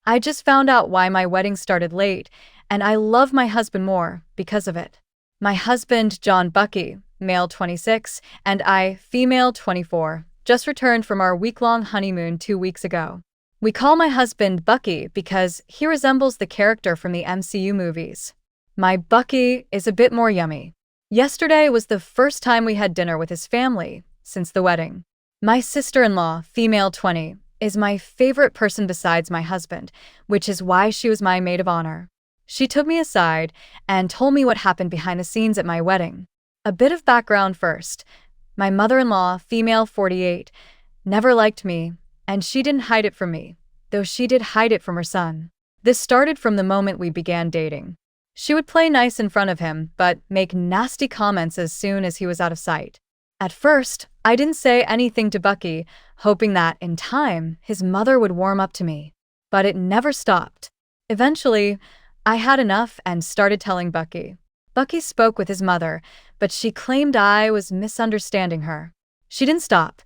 I just found out why my wedding started late, and I love my husband more because of it. My husband, John Bucky, male 26, and I, female 24, just returned from our week-long honeymoon 2 weeks ago. We call my husband Bucky because he resembles the character from the MCU movies. My Bucky is a bit more yummy. Yesterday was the first time we had dinner with his family since the wedding. My sister-in-law, female 20, is my favorite person besides my husband, which is why she was my maid of honor. She took me aside and told me what happened behind the scenes at my wedding. A bit of background first. My mother-in-law, female 48, never liked me, and she didn't hide it from me, though she did hide it from her son. This started from the moment we began dating. She would play nice in front of him, but make nasty comments as soon as he was out of sight. At first, I didn't say anything to Bucky, hoping that, in time, his mother would warm up to me. But it never stopped. Eventually, I had enough and started telling Bucky. Bucky spoke with his mother, but she claimed I was misunderstanding her. She didn't stop.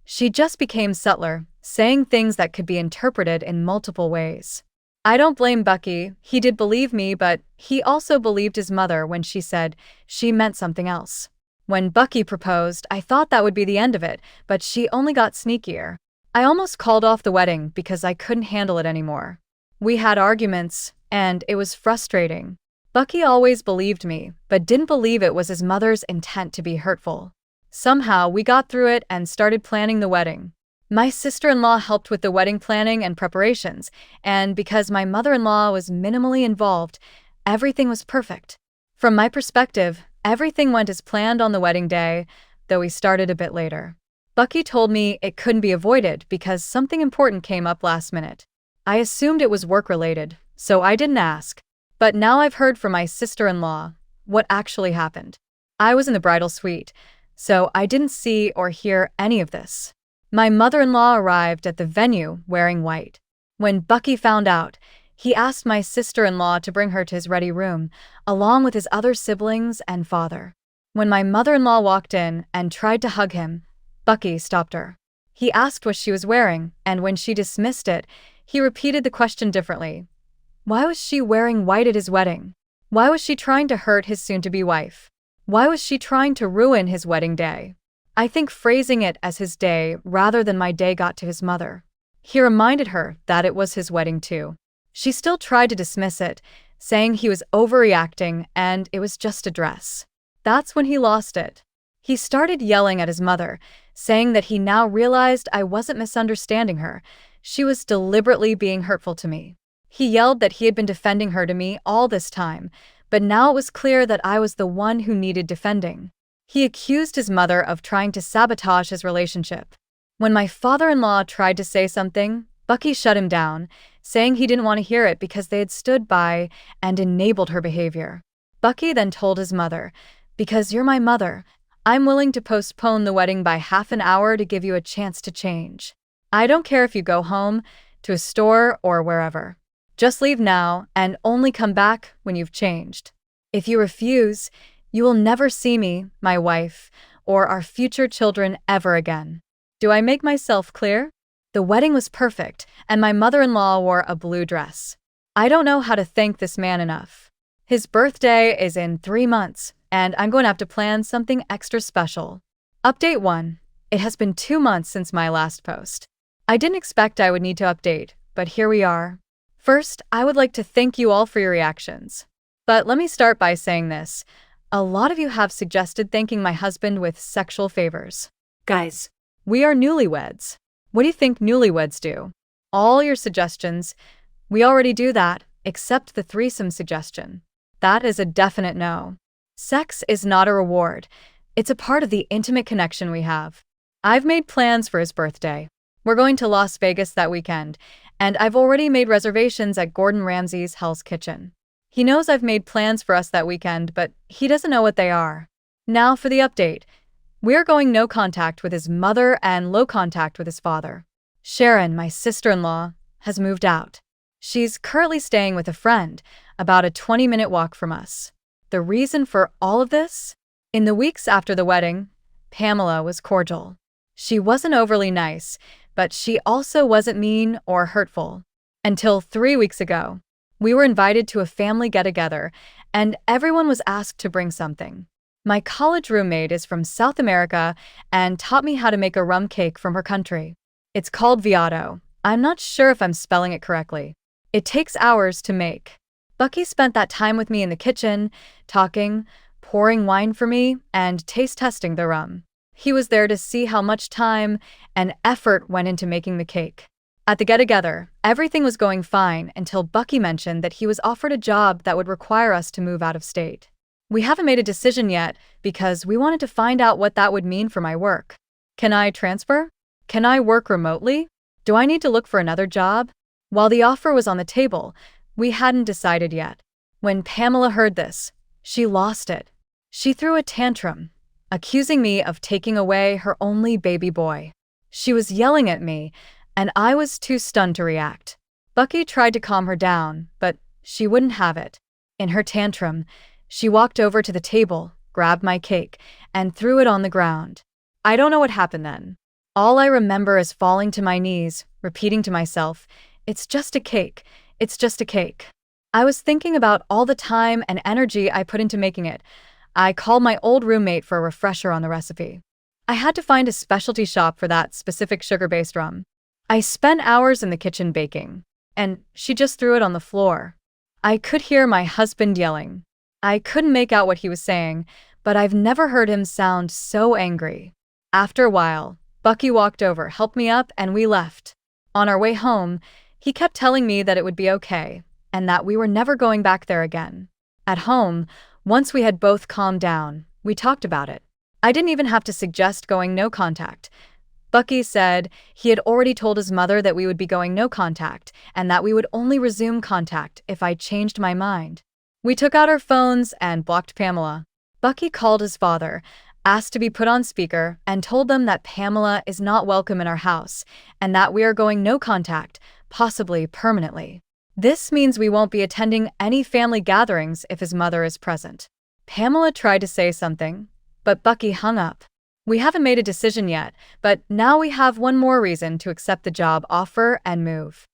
She just became subtler, saying things that could be interpreted in multiple ways. I don't blame Bucky. He did believe me, but he also believed his mother when she said she meant something else. When Bucky proposed, I thought that would be the end of it, but she only got sneakier. I almost called off the wedding because I couldn't handle it anymore. We had arguments, and it was frustrating. Bucky always believed me, but didn't believe it was his mother's intent to be hurtful. Somehow, we got through it and started planning the wedding. My sister-in-law helped with the wedding planning and preparations, and because my mother-in-law was minimally involved, everything was perfect. From my perspective, everything went as planned on the wedding day, though we started a bit later. Bucky told me it couldn't be avoided because something important came up last minute. I assumed it was work-related, so I didn't ask. But now I've heard from my sister-in-law what actually happened. I was in the bridal suite, so I didn't see or hear any of this. My mother-in-law arrived at the venue wearing white. When Bucky found out, he asked my sister-in-law to bring her to his ready room, along with his other siblings and father. When my mother-in-law walked in and tried to hug him, Bucky stopped her. He asked what she was wearing, and when she dismissed it, he repeated the question differently. Why was she wearing white at his wedding? Why was she trying to hurt his soon-to-be wife? Why was she trying to ruin his wedding day? I think phrasing it as his day rather than my day got to his mother. He reminded her that it was his wedding too. She still tried to dismiss it, saying he was overreacting and it was just a dress. That's when he lost it. He started yelling at his mother, saying that he now realized I wasn't misunderstanding her. She was deliberately being hurtful to me. He yelled that he had been defending her to me all this time, but now it was clear that I was the one who needed defending. He accused his mother of trying to sabotage his relationship. When my father-in-law tried to say something, Bucky shut him down, saying he didn't want to hear it because they had stood by and enabled her behavior. Bucky then told his mother, "Because you're my mother, I'm willing to postpone the wedding by half an hour to give you a chance to change. I don't care if you go home, to a store, or wherever. Just leave now and only come back when you've changed. If you refuse, you will never see me, my wife, or our future children ever again." Do I make myself clear? The wedding was perfect, and my mother-in-law wore a blue dress. I don't know how to thank this man enough. His birthday is in 3 months, and I'm going to have to plan something extra special. Update 1. It has been 2 months since my last post. I didn't expect I would need to update, but here we are. First, I would like to thank you all for your reactions. But let me start by saying this. A lot of you have suggested thanking my husband with sexual favors. Guys, we are newlyweds. What do you think newlyweds do? All your suggestions. We already do that, except the threesome suggestion. That is a definite no. Sex is not a reward. It's a part of the intimate connection we have. I've made plans for his birthday. We're going to Las Vegas that weekend, and I've already made reservations at Gordon Ramsay's Hell's Kitchen. He knows I've made plans for us that weekend, but he doesn't know what they are. Now for the update. We're going no contact with his mother and low contact with his father. Sharon, my sister-in-law, has moved out. She's currently staying with a friend, about a 20-minute walk from us. The reason for all of this? In the weeks after the wedding, Pamela was cordial. She wasn't overly nice, but she also wasn't mean or hurtful. Until 3 weeks ago. We were invited to a family get-together, and everyone was asked to bring something. My college roommate is from South America and taught me how to make a rum cake from her country. It's called Viado. I'm not sure if I'm spelling it correctly. It takes hours to make. Bucky spent that time with me in the kitchen, talking, pouring wine for me, and taste testing the rum. He was there to see how much time and effort went into making the cake. At the get-together, everything was going fine until Bucky mentioned that he was offered a job that would require us to move out of state. We haven't made a decision yet because we wanted to find out what that would mean for my work. Can I transfer? Can I work remotely? Do I need to look for another job? While the offer was on the table, we hadn't decided yet. When Pamela heard this, she lost it. She threw a tantrum, accusing me of taking away her only baby boy. She was yelling at me, and I was too stunned to react. Bucky tried to calm her down, but she wouldn't have it. In her tantrum, she walked over to the table, grabbed my cake, and threw it on the ground. I don't know what happened then. All I remember is falling to my knees, repeating to myself, "It's just a cake. It's just a cake." I was thinking about all the time and energy I put into making it. I called my old roommate for a refresher on the recipe. I had to find a specialty shop for that specific sugar-based rum. I spent hours in the kitchen baking, and she just threw it on the floor. I could hear my husband yelling. I couldn't make out what he was saying, but I've never heard him sound so angry. After a while, Bucky walked over, helped me up, and we left. On our way home, he kept telling me that it would be okay, and that we were never going back there again. At home, once we had both calmed down, we talked about it. I didn't even have to suggest going no contact. Bucky said he had already told his mother that we would be going no contact, and that we would only resume contact if I changed my mind. We took out our phones and blocked Pamela. Bucky called his father, asked to be put on speaker, and told them that Pamela is not welcome in our house, and that we are going no contact, possibly permanently. This means we won't be attending any family gatherings if his mother is present. Pamela tried to say something, but Bucky hung up. We haven't made a decision yet, but now we have one more reason to accept the job offer and move.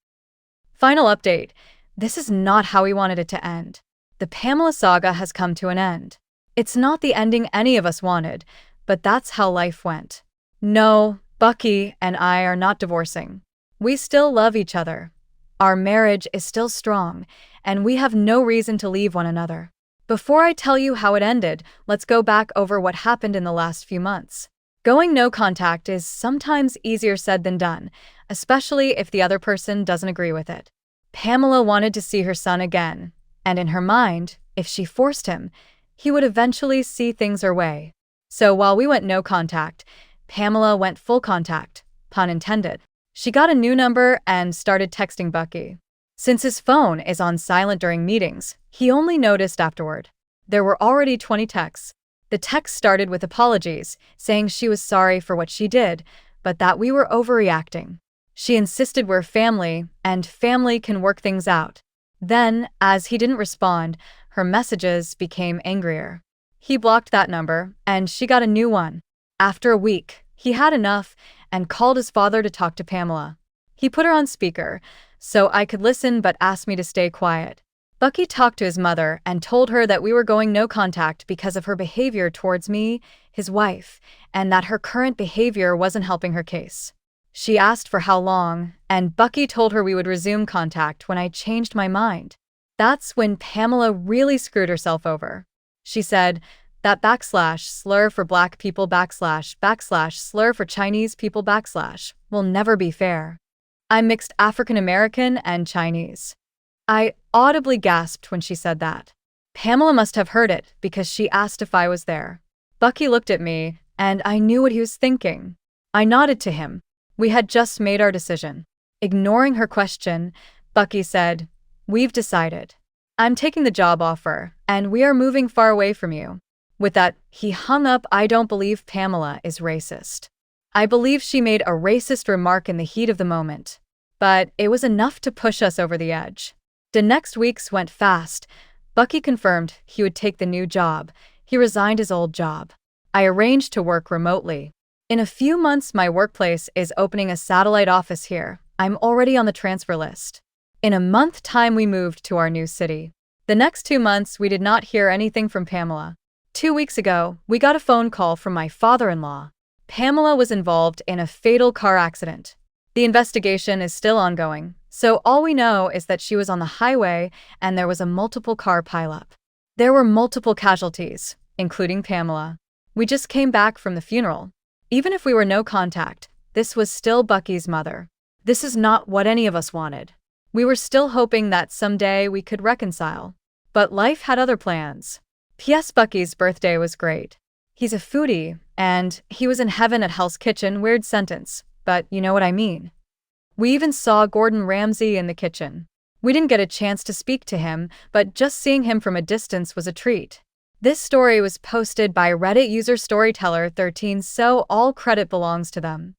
Final update. This is not how we wanted it to end. The Pamela saga has come to an end. It's not the ending any of us wanted, but that's how life went. No, Bucky and I are not divorcing. We still love each other. Our marriage is still strong, and we have no reason to leave one another. Before I tell you how it ended, let's go back over what happened in the last few months. Going no contact is sometimes easier said than done, especially if the other person doesn't agree with it. Pamela wanted to see her son again, and in her mind, if she forced him, he would eventually see things her way. So while we went no contact, Pamela went full contact, pun intended. She got a new number and started texting Bucky. Since his phone is on silent during meetings, he only noticed afterward. There were already 20 texts. The text started with apologies, saying she was sorry for what she did, but that we were overreacting. She insisted we're family, and family can work things out. Then, as he didn't respond, her messages became angrier. He blocked that number, and she got a new one. After a week, he had enough and called his father to talk to Pamela. He put her on speaker, so I could listen but asked me to stay quiet. Bucky talked to his mother and told her that we were going no contact because of her behavior towards me, his wife, and that her current behavior wasn't helping her case. She asked for how long, and Bucky told her we would resume contact when I changed my mind. That's when Pamela really screwed herself over. She said, that / slur for black people / slur for Chinese people / will never be fair. I'm mixed African American and Chinese. I audibly gasped when she said that. Pamela must have heard it because she asked if I was there. Bucky looked at me, and I knew what he was thinking. I nodded to him. We had just made our decision. Ignoring her question, Bucky said, "We've decided. I'm taking the job offer, and we are moving far away from you." With that, he hung up. I don't believe Pamela is racist. I believe she made a racist remark in the heat of the moment. But it was enough to push us over the edge. The next weeks went fast. Bucky confirmed he would take the new job. He resigned his old job. I arranged to work remotely. In a few months, my workplace is opening a satellite office here. I'm already on the transfer list. In a month's time, we moved to our new city. The next 2 months, we did not hear anything from Pamela. 2 weeks ago, we got a phone call from my father-in-law. Pamela was involved in a fatal car accident. The investigation is still ongoing, so all we know is that she was on the highway and there was a multiple car pileup. There were multiple casualties, including Pamela. We just came back from the funeral. Even if we were no contact, this was still Bucky's mother. This is not what any of us wanted. We were still hoping that someday we could reconcile. But life had other plans. P.S. Bucky's birthday was great. He's a foodie, and he was in heaven at Hell's Kitchen. Weird sentence, but you know what I mean. We even saw Gordon Ramsay in the kitchen. We didn't get a chance to speak to him, but just seeing him from a distance was a treat. This story was posted by Reddit user Storyteller13, so all credit belongs to them.